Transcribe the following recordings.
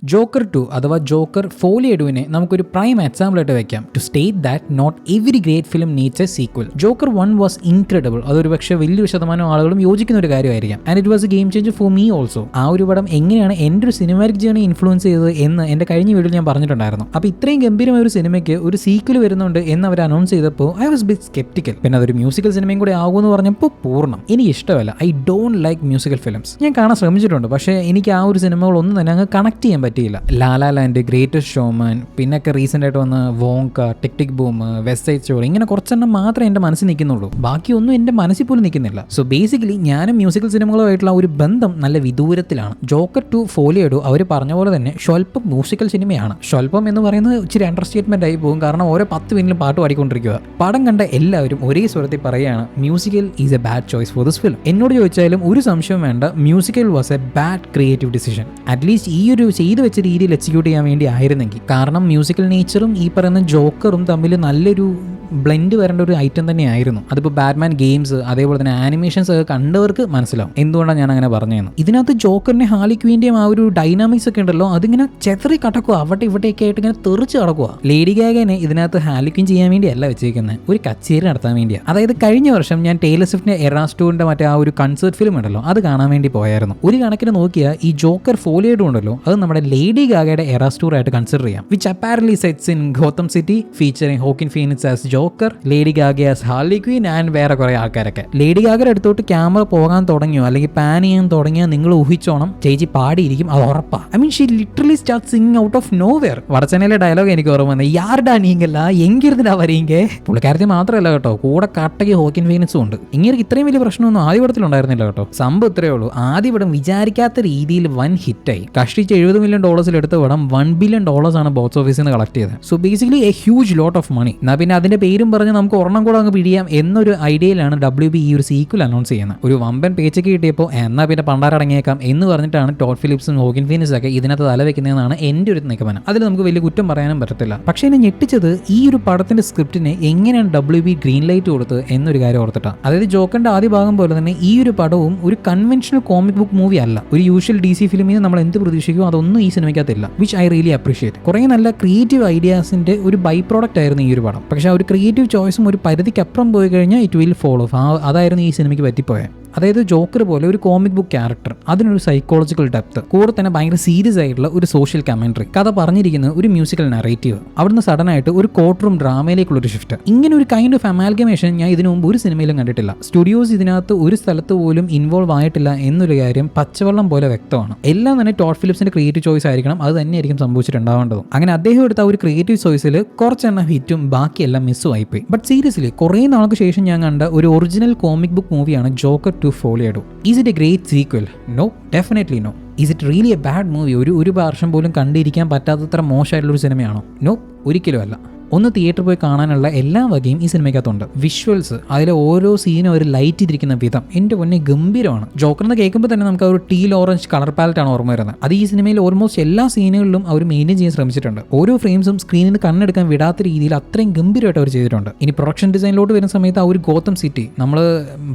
Joker 2 അഥവാ Joker ഫോലിയഡുവിനെ നമുക്കൊരു prime എക്സാമ്പിളായിട്ട് വെക്കാം to state that not every great film needs a sequel. Joker 1 was incredible. അതൊരു പക്ഷേ വലിയൊരു ശതമാനം ആളുകളും യോജിക്കുന്ന ഒരു കാര്യമായിരിക്കാം. And it was a game changer for me also. ആ ഒരു പടം എങ്ങനെയാണ് എൻ്റെ ഒരു സിനിമാറ്റിക് ജേണി ഇൻഫ്ലുവൻസ് ചെയ്തത് എന്ന് എൻ്റെ കഴിഞ്ഞ വീഡിയോയിൽ ഞാൻ പറഞ്ഞിട്ടുണ്ടായിരുന്നു. അപ്പോൾ ഇത്രയും ഗംഭീരമായ ഒരു സിനിമയ്ക്ക് ഒരു സീക്വൽ വരുന്നുണ്ട് എന്ന് അവർ അനൗൺസ് ചെയ്തപ്പോൾ ഐ വാസ് ബിറ്റ് സ്കെപ്റ്റിക്കൽ. പിന്നെ അതൊരു മ്യൂസിക്കൽ സിനിമയും കൂടി ആകുമെന്ന് പറഞ്ഞപ്പോൾ പൂർണ്ണം എനിക്ക് ഇഷ്ടമല്ല. I don't like musical films. ഞാൻ കാണാൻ ശ്രമിച്ചിട്ടുണ്ട്, പക്ഷേ എനിക്ക് ആ ഒരു സിനിമകളൊന്നും തന്നെ അങ്ങ് കണക്ട് ചെയ്യാൻ പറ്റിയില്ല. ലാലാ ലാൻഡ്, ഗ്രേറ്റസ്റ്റ് ഷോമാൻ, പിന്നൊക്കെ റീസെൻ്റ് ആയിട്ട് വന്ന വോങ്ക, ടിക് ടിക് ബൂം, വെസ്റ്റ് സൈഡ് സ്റ്റോറി, ഇങ്ങനെ കുറച്ചെണ്ണം മാത്രമേ എൻ്റെ മനസ്സിൽ നിൽക്കുന്നുള്ളൂ. ബാക്കിയൊന്നും എൻ്റെ മനസ്സിൽ പോലും നിൽക്കുന്നില്ല. സോ ബേസിക്കലി ഞാനും മ്യൂസിക്കൽ സിനിമകളുമായിട്ടുള്ള ഒരു ബന്ധം നല്ല വിദൂരത്തിലാണ്. ജോക്കർ 2 ഫോലിയഡു അവർ പറഞ്ഞ പോലെ തന്നെ സ്വല്പം മ്യൂസിക്കൽ സിനിമയാണ്. സ്വല്പം എന്ന് പറയുന്നത് ഇച്ചിരി അണ്ടർ സ്റ്റേറ്റ്മെന്റ് ആയി പോകും, കാരണം ഓരോ 10 മിനിറ്റിലും പാട്ട് പാടിക്കൊണ്ടിരിക്കുക. പടം കണ്ട എല്ലാവരും ഒരേ സ്വരത്തിൽ പറയുകയാണ് musical is A bad choice for this film. എന്നോട് ചോദിച്ചാലും ഒരു സംശയവും വേണ്ട, musical was A bad creative decision. At least ഈ ഒരു ചെയ്തു വെച്ച രീതിയിൽ എക്സിക്യൂട്ട് ചെയ്യാൻ വേണ്ടി ആയിരുന്നെങ്കിൽ. കാരണം മ്യൂസിക്കൽ നേച്ചറും ഈ പറയുന്ന ജോക്കറും തമ്മിൽ നല്ലൊരു ബ്ലെൻഡ് വരേണ്ട ഒരു ഐറ്റം തന്നെയായിരുന്നു. അതിപ്പോൾ ബാറ്റ്മാൻ ഗെയിംസ് അതേപോലെ തന്നെ ആനിമേഷൻസ് ഒക്കെ കണ്ടവർക്ക് മനസ്സിലാവും എന്തുകൊണ്ടാണ് ഞാൻ അങ്ങനെ പറഞ്ഞതെന്ന്. ഇതിനകത്ത് ജോക്കറിന്റെ ഹാർലി ക്വീൻ്റെയും ആ ഒരു ഡൈനാമിക്സ് ഒക്കെ ഉണ്ടല്ലോ, അതിങ്ങനെ ചെതറി കടക്കുക, അവിടെ ഇവിടെയൊക്കെ ആയിട്ട് ഇങ്ങനെ തെറിച്ച് കടക്കുക. ലേഡി ഗാഗനെ ഇതിനകത്ത് ഹാർലി ക്വീൻ ചെയ്യാൻ വേണ്ടിയല്ല വെച്ചേക്കുന്നത്, ഒരു കച്ചേരി നടത്താൻ വേണ്ടിയാണ്. അതായത് കഴിഞ്ഞ വർഷം ഞാൻ ടൈലർ സ്വിഫ്റ്റിന്റെ എറാസ് ടൂറിന്റെ മറ്റേ ആ ഒരു കൺസേർട്ട് ഫിലിം ഉണ്ടല്ലോ, അത് കാണാൻ വേണ്ടി പോയായിരുന്നു. ഒരു കണക്കിന് നോക്കിയാൽ ഈ ജോക്കർ ഫോലിയഡും ഉണ്ടല്ലോ, അത് നമ്മുടെ ലേഡി ഗാഗയുടെ എറാസ് ടൂർ ആയിട്ട് കൺസിഡർ ചെയ്യാം. Which apparently sets in Gotham City featuring Joaquin Phoenix as Joker, Lady Gaga as Harley Quinn and വേറെ കുറെ ആൾക്കാരൊക്കെ. ലേഡി ഗാഗയുടെ അടുത്തോട്ട് ക്യാമറ പോകാൻ തുടങ്ങിയോ അല്ലെങ്കിൽ പാൻ ചെയ്യാൻ തുടങ്ങിയോ നിങ്ങൾ ഊഹിച്ചോണം ചേച്ചി പാടിയിരിക്കും, അത് ഉറപ്പാ. I mean she literally start singing out of nowhere. വടച്ചനയിലെ ഡയലോഗ് എനിക്ക് ഓർമ്മ വന്നത്, യാർഡാ നീങ്കല്ല എങ്കിരുന്നില്ല വരീങ്കേ. പുള്ളിക്കാരത്തി മാത്രമല്ല കേട്ടോ, കൂടെ കട്ടയ്ക്ക് ഹോക്കിൻ ഫീനിക്സും ഉണ്ട്. ഇങ്ങനെ ഇത്രയും വലിയ പ്രശ്നമൊന്നും ആദ്യ പടത്തിൽ ഉണ്ടായിരുന്നില്ല കേട്ടോ. സംഭവം ഇത്രയേ ഉള്ളൂ, ആദ്യ പടം വിചാരിക്കാത്ത രീതിയിൽ വൻ ഹിറ്റായി. കഷ്ടിച്ച് $70 മില്യൺ എടുത്ത പടം $1 ബില്യൺ ആണ് ബോക്സ് ഓഫീസിൽ നിന്ന് കളക്ട് ചെയ്തത്. So basically a huge lot of money. എന്നാ പിന്നെ അതിന്റെ പേരും പറഞ്ഞ് നമുക്ക് ഒരെണ്ണം കൂടെ അങ്ങ് പിടിയാം എന്നൊരു ഐഡിയയിലാണ് WB ഈ ഒരു സീക്വൽ അനൗൺസ് ചെയ്യുന്നത്. ഒരു വമ്പൻ പേച്ചൊക്കെ കിട്ടിയപ്പോൾ എന്നാ പിന്നെ പണ്ടാരടങ്ങിയേക്കാം എന്ന് പറഞ്ഞിട്ടാണ് ടോഡ് ഫിലിപ്സും ഹോക്കിൻ ഫീനിക്സും ഒക്കെ ഇതിനകത്ത് തലവെക്കുന്നതെന്നാണ് എൻ്റെ ഒരു നിഗമനം. അതിൽ നമുക്ക് വലിയ കുറ്റം പറയാനും പറ്റത്തില്ല. പക്ഷേ എന്നെ ഞെട്ടിച്ചത് ഈ ഒരു പടത്തിന്റെ സ്ക്രിപ്റ്റിനെ എങ്ങനെയാണ് WB ഗ്രീൻ ലൈറ്റ് കൊടുത്തത് എന്നൊരു കാര്യം ഓർത്തിട്ടാണ്. അതായത് ജോക്കറിന്റെ ആദ്യ ഭാഗം പോലെ തന്നെ ഈ ഒരു പടവും ഒരു കൺവെൻഷണൽ കോമിക് ബുക്ക് മൂവി അല്ല. ഒരു യൂഷ്വൽ DC ഫിലിമിൽ നിന്ന് നമ്മൾ എന്ത് പ്രതീക്ഷിക്കും അതൊന്നും ഈ സിനിമയ്ക്കകത്തില്ല. Which I really appreciate. കുറേ നല്ല ക്രിയേറ്റീവ് ഐഡിയാസിന്റെ ഒരു ബൈ പ്രോഡക്റ്റ് ആയിരുന്നു ഈ ഒരു പടം. പക്ഷേ ആ ഒരു ക്രിയേറ്റീവ് ചോയ്സും ഒരു പരിധിക്കപ്പുറം പോയി കഴിഞ്ഞാൽ ഇറ്റ് വിൽ ഫോളോ. അതായിരുന്നു ഈ സിനിമയ്ക്ക് പറ്റിപ്പോയത്. അതായത് ജോക്കർ പോലെ ഒരു കോമിക് ബുക്ക് ക്യാരക്ടർ, അതിനൊരു സൈക്കോളജിക്കൽ ഡെപ്ത്, കൂടെ തന്നെ ഭയങ്കര സീരിയസ് ആയിട്ടുള്ള ഒരു സോഷ്യൽ കമന്ററി, കഥ പറഞ്ഞിരിക്കുന്ന ഒരു മ്യൂസിക്കൽ നറേറ്റീവ്, അവിടുന്ന് സഡൻ ആയിട്ട് ഒരു കോർട്ട് റൂം ഡ്രാമയിലേക്കുള്ള ഒരു ഷിഫ്റ്റ്. ഇങ്ങനെ ഒരു കൈൻഡ് ഓഫ് അമാൽഗമേഷൻ ഞാൻ ഇതിനു മുമ്പ് ഒരു സിനിമയിലും കണ്ടിട്ടില്ല. സ്റ്റുഡിയോസ് ഇതിനകത്ത് ഒരു സ്ഥലത്ത് പോലും ഇൻവോൾവ് ആയിട്ടില്ല എന്നൊരു കാര്യം പച്ചവെള്ളം പോലെ വ്യക്തമാണ്. എല്ലാം തന്നെ ടോഡ് ഫിലിപ്സിന്റെ ക്രിയേറ്റീവ് ചോയ്സ് ആയിരിക്കണം, അത് തന്നെയായിരിക്കും സംഭവിച്ചിട്ടുണ്ടാവേണ്ടതും. അങ്ങനെ അദ്ദേഹം എടുത്ത ഒരു ക്രിയേറ്റീവ് ചോയ്സിൽ കുറച്ചെണ്ണം ഹിറ്റും ബാക്കിയെല്ലാം മിസ്സും ആയിപ്പോയി. ബട്ട് സീരിയസ്ലി കുറേ നാൾക്ക് ശേഷം ഞാൻ കണ്ട ഒരു ഒറിജിനൽ കോമിക് ബുക്ക് മൂവിയാണ് ജോക്കർ 2 ഫോലിയഡു. Is it a great sequel? No, definitely no. Is it really a bad movie? ഒരു വർഷം പോലും കണ്ടിരിക്കാൻ പറ്റാത്തത്ര മോശമായിട്ടുള്ളൊരു സിനിമയാണോ? നോ, ഒരിക്കലും അല്ല. ഒന്ന് തിയേറ്ററിൽ പോയി കാണാനുള്ള എല്ലാ വകയും ഈ സിനിമയ്ക്കകത്തുണ്ട്. വിഷ്വൽസ്, അതിലെ ഓരോ സീനും അവർ ലൈറ്റ് ചെയ്തിരിക്കുന്ന വിധം എൻ്റെ പൊന്നെ ഗംഭീരമാണ്. ജോക്കർ എന്ന് കേൾക്കുമ്പോൾ തന്നെ നമുക്ക് ഒരു ടീൽ ഓറഞ്ച് കളർ പാലറ്റാണ് ഓർമ്മ വരുന്നത്. അത് ഈ സിനിമയിൽ ഓൾമോസ്റ്റ് എല്ലാ സീനുകളിലും അവർ മെയിൻറ്റെയിൻ ചെയ്യാൻ ശ്രമിച്ചിട്ടുണ്ട്. ഓരോ ഫ്രെയിംസും സ്ക്രീനിൽ നിന്ന് കണ്ണെടുക്കാൻ വിടാത്ത രീതിയിൽ അത്രയും ഗംഭീരമായിട്ട് അവർ ചെയ്തിട്ടുണ്ട്. ഇനി പ്രൊഡക്ഷൻ ഡിസൈനിലോട്ട് വരുന്ന സമയത്ത് ആ ഒരു ഗോതം സിറ്റി, നമ്മൾ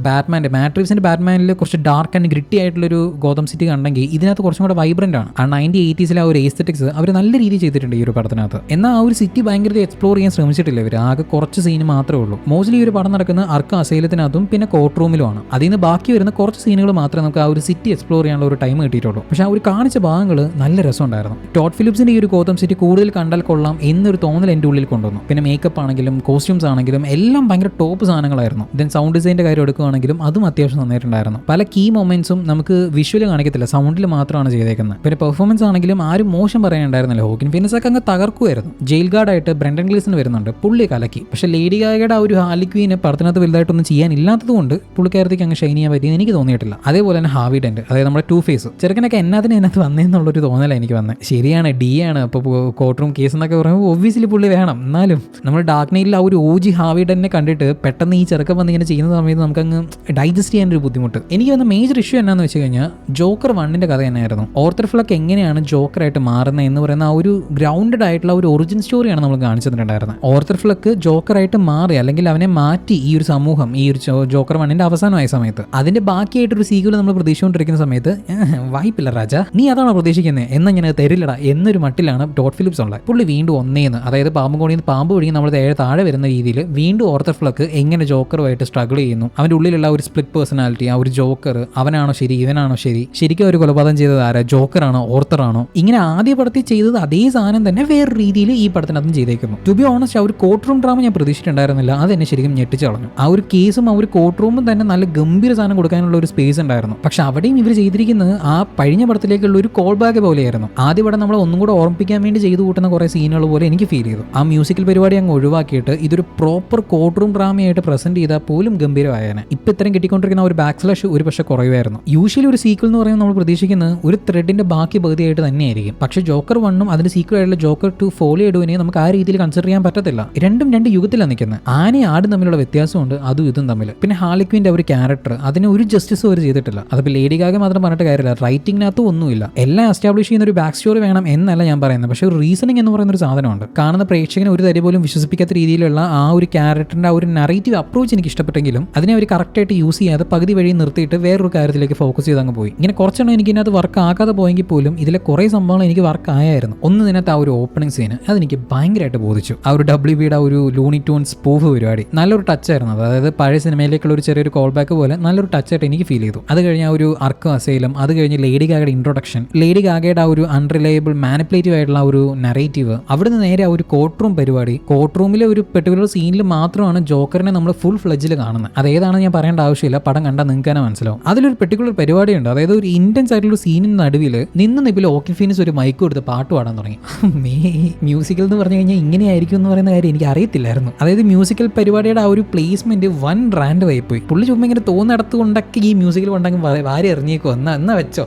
മാട്രിക്സിന്റെ ബാറ്റ്മാനിൽ കുറച്ച് ഡാർക്ക് ആൻഡ് ഗ്രിറ്റി ആയിട്ടുള്ളൊരു ഗോതം സിറ്റി കണ്ടെങ്കിൽ ഇതിനകത്ത് കുറച്ചും കൂടെ വൈബ്രന്റ് ആണ്. ആ 1980s ആ ഒരു എസ്തെറ്റിക്സ് അവർ നല്ല രീതിയിൽ ചെയ്തിട്ടുണ്ട് ഈ ഒരു പടത്തിനകത്ത്. എന്നാൽ ആ ഒരു സിറ്റി ഭയങ്കര എക്സ്പ്ലോർ ചെയ്യാൻ ശ്രമിച്ചിട്ടില്ല ഇവർ. ആകെ കുറച്ച് സീന് മാത്രമേ ഉള്ളൂ. മോസ്റ്റ്ലി ഈ ഒരു പടം നടക്കുന്ന അർക്കം അസൈലത്തിനകത്തും പിന്നെ കോർട്ട് റൂമിലുമാണ്. അതിൽ നിന്ന് ബാക്കി വരുന്ന കുറച്ച് സീനുകൾ മാത്രമേ നമുക്ക് ആ ഒരു സിറ്റി എക്സ്പ്ലോർ ചെയ്യാനുള്ള ഒരു ടൈം കിട്ടിയിട്ടുള്ളൂ. പക്ഷെ ആ ഒരു കാണിച്ച ഭാഗങ്ങൾ നല്ല രസമുണ്ടായിരുന്നു. ടോഡ് ഫിലിപ്സിന്റെ ഈ ഒരു ഗോതം സിറ്റി കൂടുതൽ കണ്ടാൽ കൊള്ളാം എന്നൊരു തോന്നൽ എൻ്റെ ഉള്ളിൽ കൊണ്ടുവന്നു. പിന്നെ മേക്കപ്പ് ആണെങ്കിലും കോസ്റ്റ്യൂംസ് ആണെങ്കിലും എല്ലാം ഭയങ്കര ടോപ്പ് സാധനങ്ങളായിരുന്നു. ദെൻ സൗണ്ട് ഡിസൈൻ്റെ കാര്യം എടുക്കുകയാണെങ്കിലും അതും അത്യാവശ്യം നന്നായിട്ടുണ്ടായിരുന്നു. പല കീ മൊമെന്റ്സും നമുക്ക് വിഷ്വൽ കാണിക്കത്തില്ല, സൗണ്ടിൽ മാത്രമാണ് ചെയ്തേക്കുന്നത്. പിന്നെ പെർഫോമൻസ് ആണെങ്കിലും ആരും മോശം പറയാനുണ്ടായിരുന്നില്ല. ഹോക്കിൻ ഫീനിക്സ് ഒക്കെ അങ്ങ് തകർക്കുമായിരുന്നു. ജയിൽ ഗാർഡായിട്ട് ബ്രെൻഡൻ ഗ്ലീസൺ വരുന്നുണ്ട്, പുള്ളി കലക്കി. പക്ഷെ ലേഡി ഗാഗയുടെ ആ ഒരു ഹാർലി ക്വീനെ പടത്തിനകത്ത് വലുതായിട്ടൊന്നും ചെയ്യാനില്ലാത്തത് കൊണ്ട് പുള്ളിക്കാരത്തേക്ക് അങ്ങ് ഷൈൻ ചെയ്യാൻ പറ്റിയെന്ന് എനിക്ക് തോന്നിയിട്ടില്ല. അതേപോലെ തന്നെ ഹാർവി ഡെന്റ്, അതായത് നമ്മുടെ ടൂ ഫേസ് ചെറുക്കനൊക്കെ അതിനകത്ത് വന്നതെന്നുള്ളൊരു തോന്നലാണ് എനിക്ക് വന്നത്. ശരിയാണ്, ഡി ആണ് അപ്പോൾ കോർട്ട് റൂം കേസ് എന്നൊക്കെ പറയുമ്പോൾ ഒബ്വിയസ്ലി പുള്ളി വേണം. എന്നാലും നമ്മൾ ഡാർക്ക് നൈറ്റിൽ ആ ഒരു OG ഹാർവി ഡെന്റിനെ കണ്ടിട്ട് പെട്ടെന്ന് ഈ ചെറുക്കം വന്ന് ഇങ്ങനെ ചെയ്യുന്ന സമയത്ത് നമുക്കങ്ങ് ഡൈജസ്റ്റ് ചെയ്യാൻ ഒരു ബുദ്ധിമുട്ട്. എനിക്ക് വന്ന മേജർ ഇഷ്യൂ എന്നാന്ന് വെച്ച് കഴിഞ്ഞാൽ ജോക്കർ 1ന്റെ കഥ തന്നെയായിരുന്നു. ഓർത്തർ ഫ്ലക്ക് എങ്ങനെയാണ് ജോക്കറായിട്ട് മാറുന്നത് എന്ന് പറയുന്ന ആ ഒരു ഗ്രൗണ്ടഡ് ആയിട്ടുള്ള ഒരു ഒറിജിൻ സ്റ്റോറിയാണ് നമ്മൾ കാണിച്ചിട്ടുണ്ടായിരുന്നത്. പറഞ്ഞിട്ടുണ്ടായിരുന്നത്. ഓർത്തർ ഫ്ലക്ക് ജോക്കറായിട്ട് മാറി അല്ലെങ്കിൽ അവനെ മാറ്റി ഈ ഒരു സമൂഹം ഈ ഒരു ജോക്കർ 1 അവസാനമായ സമയത്ത് അതിന്റെ ബാക്കിയായിട്ടൊരു സീക്വൽ നമ്മൾ പ്രതീക്ഷിച്ചുകൊണ്ടിരിക്കുന്ന സമയത്ത് വായ്പില്ല രാജ, നീ അതാണോ പ്രതീക്ഷിക്കുന്നത്, എന്നാൽ ഞാൻ തരില്ലടാ എന്നൊരു മട്ടിലാണ് ടോഡ് ഫിലിപ്സ് ഉള്ളത്. പുള്ളി വീണ്ടും ഒന്നേന്ന്, അതായത് പാമ്പ് കോണിന്ന് പാമ്പ് ഒഴുകി നമ്മൾ താഴെ വരുന്ന രീതിയിൽ വീണ്ടും ഓർത്തർ ഫ്ലക്ക് എങ്ങനെ ജോക്കറുമായിട്ട് സ്ട്രഗിൾ ചെയ്യുന്നു, അവന്റെ ഉള്ളിലുള്ള ഒരു സ്പ്ലിറ്റ് പേഴ്സണാലിറ്റി, ആ ഒരു ജോക്കർ അവനാണോ ശരി ഇവനാണോ ശരി, ശരിക്കും ഒരു കൊലപാതകം ചെയ്തത് ആരാ, ജോക്കറാണോ ഓർത്തറാണോ, ഇങ്ങനെ ആദ്യ പടത്തിൽ ചെയ്തത് അതേ സാധനം തന്നെ വേറെ രീതിയിൽ ഈ പടത്തിനകത്തും ചെയ്തേക്കുന്നു. ടു ബി ഓണസ്റ്റ്, ആ ഒരു കോർട്ട് റൂം ഡ്രാമ ഞാൻ പ്രതീക്ഷിച്ചിട്ടുണ്ടായിരുന്നില്ല. അതെന്നെ ശരിക്കും ഞെട്ടിച്ചു കളഞ്ഞു. ആ ഒരു കേസും ആ ഒരു കോർട്ട് റൂമും തന്നെ നല്ല ഗംഭീര സാധനം കൊടുക്കാനുള്ള ഒരു സ്പേസ് ഉണ്ടായിരുന്നു. പക്ഷെ അവിടെയും ഇവർ ചെയ്തിരിക്കുന്നത് ആ കഴിഞ്ഞ പടത്തിലേക്കുള്ള ഒരു കോൾ ബാക്ക് പോലെയായിരുന്നു. ആദ്യ പടം നമ്മളെ ഒന്നും കൂടെ ഓർമ്മിപ്പിക്കാൻ വേണ്ടി ചെയ്തു കൂട്ടുന്ന കുറെ സീനുകൾ പോലെ എനിക്ക് ഫീൽ ചെയ്തു. ആ മ്യൂസിക്കൽ പരിപാടി അങ്ങ് ഒഴിവാക്കിയിട്ട് ഇതൊരു പ്രോപ്പർ കോർട്ട് റൂം ഡ്രാമയായിട്ട് പ്രസന്റ് ചെയ്താൽ പോലും ഗംഭീരമായേനെ. ഇപ്പൊ ഇത്രയും കിട്ടിക്കൊണ്ടിരിക്കുന്ന ഒരു ബാക്ക് സ്ലാഷ് ഒരു പക്ഷേ കുറയുമായിരുന്നു. യൂഷ്വലി ഒരു സീക്വൽ എന്ന് പറയുന്നത് നമ്മൾ പ്രതീക്ഷിക്കുന്നത് ഒരു ത്രെഡിന്റെ ബാക്കി പകുതിയായിട്ട് തന്നെയായിരിക്കും. പക്ഷേ ജോക്കർ 1 അതിന്റെ സീക്വൽ ആയിട്ടുള്ള ജോക്കർ 2 ഫോളിയോ ഇടുവിനെ നമുക്ക് ആ രീതിയിൽ കൺസിഡർ ചെയ്യാൻ പറ്റത്തില്ല. രണ്ടും രണ്ട് യുഗത്തിലാണ് നിൽക്കുന്നത്. ആനയും ആടും തമ്മിലുള്ള വ്യത്യാസമുണ്ട്, അതും ഇതും തമ്മിൽ. പിന്നെ ഹാർലിക്വിന്റെ ഒരു ക്യാരക്ടർ അതിന് ഒരു ജസ്റ്റിസും അവർ ചെയ്തിട്ടില്ല. അതിപ്പോൾ ലേഡി ഗാഗ മാത്രം പറഞ്ഞിട്ട് കാര്യമില്ല, റൈറ്റിംഗിനകത്തും ഒന്നുമില്ല. എല്ലാം എസ്റ്റാബ്ലിഷ് ചെയ്യുന്ന ഒരു ബാക്ക് സ്റ്റോറി വേണം എന്നല്ല ഞാൻ പറയുന്നത്. പക്ഷേ ഒരു റീസണിങ് എന്ന് പറയുന്ന ഒരു സാധനമുണ്ട്. കാണുന്ന പ്രേക്ഷകനെ ഒരു തരി പോലും വിശ്വസിപ്പിക്കാത്ത രീതിയിലുള്ള ആ ഒരു ക്യാരക്ടറിന്റെ ആ ഒരു നറേറ്റീവ് അപ്രോച്ച് എനിക്ക് ഇഷ്ടപ്പെട്ടെങ്കിലും അതിനെ അവർ കറക്റ്റായിട്ട് യൂസ് ചെയ്യാതെ പകുതി വഴി നിർത്തിയിട്ട് വേറൊരു കാര്യത്തിലേക്ക് ഫോക്കസ് ചെയ്ത് അങ്ങ് പോയി. ഇങ്ങനെ കുറച്ചെണ്ണം എനിക്ക് ഇതിനകത്ത് വർക്ക് ആക്കാതെ പോയെങ്കിൽ പോലും ഇതിലെ കുറേ സംഭവങ്ങൾ എനിക്ക് വർക്ക് ആയായിരുന്നു. ഒന്ന് ഇതിനകത്ത് ആ ഒരു ഓപ്പണിംഗ് സീന് അതെനിക്ക് ഭയങ്കരമായിട്ട് ബോധിച്ചു. ആ ഒരു WBയുടെ ആ ഒരു ലൂണി ട്യൂൺസ് സ്പൂഫ് പരിപാടി നല്ലൊരു ടച്ച് ആയിരുന്നു. അതായത് പഴയ സിനിമയിലേക്കുള്ള ഒരു ചെറിയൊരു കോൾ ബാക്ക് പോലെ നല്ലൊരു ടച്ചായിട്ട് എനിക്ക് ഫീൽ ചെയ്തു. അത് കഴിഞ്ഞ് ആ ഒരു അർക്കും അസൈലും, അത് കഴിഞ്ഞ് ലേഡി ഗാഗയുടെ ഇൻട്രൊഡക്ഷൻ, ലേഡി ഗാഗയുടെ ആ ഒരു അൺറിലയബിൾ മാനിപ്പുലേറ്റീവ് ആയിട്ടുള്ള ആ ഒരു നറേറ്റീവ്, അവിടുന്ന് നേരെ ആ ഒരു കോർട്ട് റൂം പരിപാടി. കോർട്ട് റൂമിലെ ഒരു പെർട്ടിക്കുലർ സീനിൽ മാത്രമാണ് ജോക്കറിനെ നമ്മൾ ഫുൾ ഫ്ലെഡ്ജിൽ കാണുന്നത്. അതേതാണെന്ന് ഞാൻ പറയേണ്ട ആവശ്യമില്ല, പടം കണ്ടാൽ നിങ്ങൾക്ക് തന്നെ മനസ്സിലാവും. അതിലൊരു പെർട്ടിക്കുലർ പരിപാടിയുണ്ട്. അതായത് ഒരു ഇന്റൻസ് ആയിട്ടുള്ള സീനിന് നടുവിൽ നിപ്പിൽ ഓക്കിൻ ഫീനിസ് ഒരു മൈക്ക് കൊടുത്ത് പാട്ട് പാടാൻ തുടങ്ങി. മ്യൂസിക്കൽ എന്ന് പറഞ്ഞു കഴിഞ്ഞാൽ ഇങ്ങനെയായിരിക്കും എന്ന് പറയുന്ന കാര്യം എനിക്ക് അറിയത്തില്ലായിരുന്നു. അതായത് മ്യൂസിക്കൽ പരിപാടിയുടെ ആ ഒരു പ്ലേസ്മെന്റ് വൺ റാൻഡ് ആയിപ്പോയി. പുള്ളി ചുമ്മാ ഇങ്ങനെ തോന്നിടത്ത് കൊണ്ടൊക്കെ ഈ മ്യൂസിക്കൽ കൊണ്ടെങ്കിൽ വാരി എറിഞ്ഞേക്കോ, എന്നാ വെച്ചോ,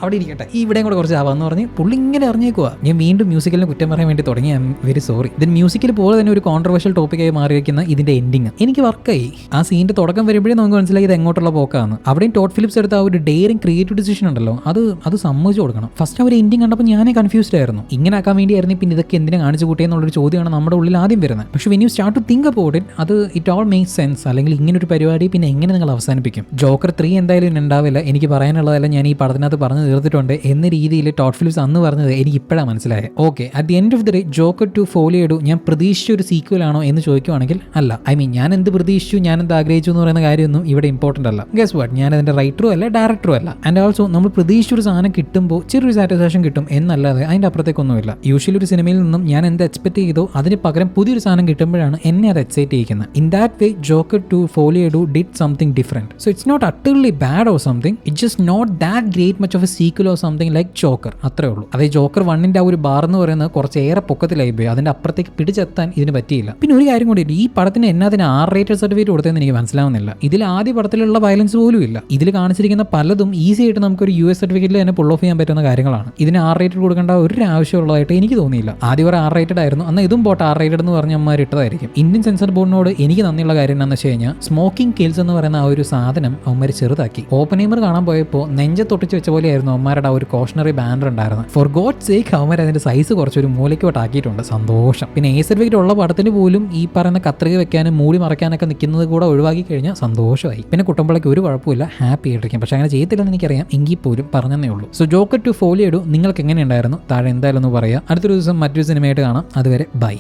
അവിടെ ഇരിക്കട്ടെ, ഈ ഇവിടെയും കൂടെ കുറച്ച് ആവാന്ന് പറഞ്ഞ് പുള്ളി ഇങ്ങനെ എറിഞ്ഞേക്കുവാ. ഞാൻ വീണ്ടും മ്യൂസിക്കലിനെ കുറ്റം പറയാൻ വേണ്ടി തുടങ്ങി. I am very sorry. ഇതിന് മ്യൂസിക്കൽ പോലെ തന്നെ ഒരു കോൺട്രവേഴ്ഷ്യൽ ടോപ്പിക്കായി മാറിയിരിക്കുന്ന ഇതിന്റെ എൻഡിങ് എനിക്ക് വർക്കായി. ആ സീനിന്റെ തുടക്കം വരുമ്പോഴേ നമുക്ക് മനസ്സിലായി ഇത് എങ്ങോട്ടുള്ള പോക്കാണ്. അവിടെയും ടോഡ് ഫിലിപ്സ് എടുത്ത ആ ഒരു ഡെയറിംഗ് ക്രിയേറ്റീവ് ഡിസിഷൻ ഉണ്ടല്ലോ, അത് സമ്മതിച്ചു കൊടുക്കണം. ഫസ്റ്റ് അവർ എൻഡിങ് കണ്ടപ്പോൾ ഞാനേ കൺഫ്യൂസ്ഡ് ആയിരുന്നു. ഇങ്ങനെ ആക്കാൻ വേണ്ടിയായിരുന്നു പിന്നെ ഇതൊക്കെ എന്തിനാ കാണിച്ചു കൂട്ടിയെന്നുള്ളൊരു ചോദ്യമാണ് നമ്മുടെ ഉള്ളിൽ ആദ്യം വരുന്നത്. പക്ഷേ when you start to think about it, it all makes sense. അല്ലെങ്കിൽ ഇങ്ങനെ ഒരു പരിപാടി പിന്നെ എങ്ങനെ നിങ്ങൾ അവസാനിപ്പിക്കും? ജോക്കർ 3 എന്തായാലും ഉണ്ടാവില്ല. എനിക്ക് പറയാനുള്ളതെല്ലാം ഞാൻ ഈ പടത്തിനകത്ത് പറഞ്ഞു തീർത്തിട്ടുണ്ട് എന്ന രീതിയിൽ ടോഡ് ഫിലിപ്സ് അന്ന് പറഞ്ഞത് എനിക്ക് ഇപ്പോഴാണ് മനസ്സിലായത്. Okay, at the end of the day Joker 2 Folie ഇടൂ ഞാൻ പ്രതീക്ഷിച്ച ഒരു സീക്വൽ ആണോ എന്ന് ചോദിക്കുവാണെങ്കിൽ അല്ല. ഐ മീൻ ഞാൻ എന്ത് പ്രതീക്ഷിച്ചു, ഞാൻ എന്ത് ആഗ്രഹിച്ചു എന്ന് പറയുന്ന കാര്യമൊന്നും ഇവിടെ ഇമ്പോർട്ടൻ്റ് അല്ല. ഗസ് വാട്ട്, ഞാൻ അതിന്റെ റൈറ്ററും അല്ല ഡയറക്ടറും അല്ല. ആൻഡ് ഓൾസോ നമ്മൾ പ്രതീക്ഷിച്ചൊരു സാധനം കിട്ടുമ്പോൾ ചെറിയൊരു സാറ്റിസ്ഫാക്ഷൻ കിട്ടും എന്നല്ലാതെ അതിൻ്റെ അപ്പുറത്തേക്കൊന്നുമില്ല. യൂഷ്വലി ഒരു സിനിമയിൽ നിന്നും ഞാൻ എന്ത് എക്സ്പെക്ട് ചെയ്തോ അതിന് പകരം പുതിയൊരു സാധനം കിട്ടുമ്പോഴാണ് എന്നെ അത് എക്സൈറ്റ് ചെയ്യിക്കുന്നത്. In that way Joker 2 Folie ഇടൂ did something different. So it's not utterly bad or something, it's just not that great much of a sequel or something like Joker. അത്രേ ഉള്ളൂ. അതായത് ജോക്കർ 1ന്റെ ആ ഒരു ബാർ എന്ന് പറയുന്നത് കുറച്ചേറെ പൊക്കത്തിലായി പോയി. അതിന്റെ അപ്പുറത്തേക്ക് പിടിച്ചെത്താൻ ഇതിന് പറ്റിയില്ല. പിന്നെ ഒരു കാര്യം കൂടി, ഈ പടത്തിന് എന്നതിന് R-rated സർട്ടിഫിക്കറ്റ് കൊടുത്തതെന്ന് എനിക്ക് മനസ്സിലാവുന്നില്ല. ഇതിൽ ആദ്യ പടത്തിലുള്ള വയലൻസ് പോലും ഇല്ല. ഇതിൽ കാണിച്ചിരിക്കുന്ന പലതും ഈസി ആയിട്ട് നമുക്കൊരു US സർട്ടിഫിക്കറ്റിൽ തന്നെ പുൾ ഓഫ് ചെയ്യാൻ പറ്റുന്ന കാര്യങ്ങളാണ്. ഇതിന് R-rated കൊടുക്കേണ്ട ഒരു ആവശ്യമുള്ളതായിട്ട് എനിക്ക് തോന്നിയില്ല. ആദ്യം ഒരു R-rated ആയിരുന്നു, അന്ന് ഇതും പോട്ടെ R-rated എന്ന് പറഞ്ഞ അമ്മമാർ ഇട്ടതായിരിക്കും. ഇന്ത്യൻ സെൻസർ ബോർഡിനോട് എനിക്ക് നന്ദിയുള്ള കാര്യം എന്താണെന്ന് വെച്ച് കഴിഞ്ഞാൽ സ്മോക്കിംഗ് കിൽസ് എന്ന് പറയുന്ന ആ ഒരു സാധനം അവന്മാർ ചെറുതാക്കി. ഓപ്പനേമർ കാണാൻ പോയപ്പോൾ നെഞ്ചത്തൊട്ടിച്ച് വെച്ച പോലെയായിരുന്നു അവന്മാരുടെ ആ ഒരു കോഷണറി ബാനർ ഉണ്ടായിരുന്നത്. ഫോർ ഗോഡ് സേക്ക് അവന്മാർ അതിന്റെ സൈസ് കുറച്ചൊരു മൂലയ്ക്കോട്ട് ആക്കിയിട്ടുണ്ട്. സന്തോഷം. പിന്നെ A സർട്ടിഫിക്കറ്റ് ഉള്ള പടത്തിന് പോലും ഈ പറയുന്ന കത്രിക വെക്കാനും മൂടി മറയ്ക്കാനൊക്കെ നിൽക്കുന്നത് കൂടെ ഒഴിവാക്കി കഴിഞ്ഞാൽ സന്തോഷമായി. പിന്നെ കുട്ടമ്പളയ്ക്ക് ഒരു കുഴപ്പമില്ല, ഹാപ്പി ആയിട്ടിരിക്കും. പക്ഷെ അങ്ങനെ ചെയ്യത്തില്ലെന്ന് എനിക്കറിയാം, എങ്കിൽ പോലും പറഞ്ഞതേ ഉള്ളൂ. സോ ജോക്കർ 2 ഫോളിയോ ഇടൂ നിങ്ങൾക്ക് എങ്ങനെയുണ്ടായിരുന്നു താഴെ എന്തായാലും ഒന്ന് പറയാം. അടുത്തൊരു ദിവസം മറ്റൊരു സിനിമയായിട്ട് കാണാം. അതുവരെ ബൈ.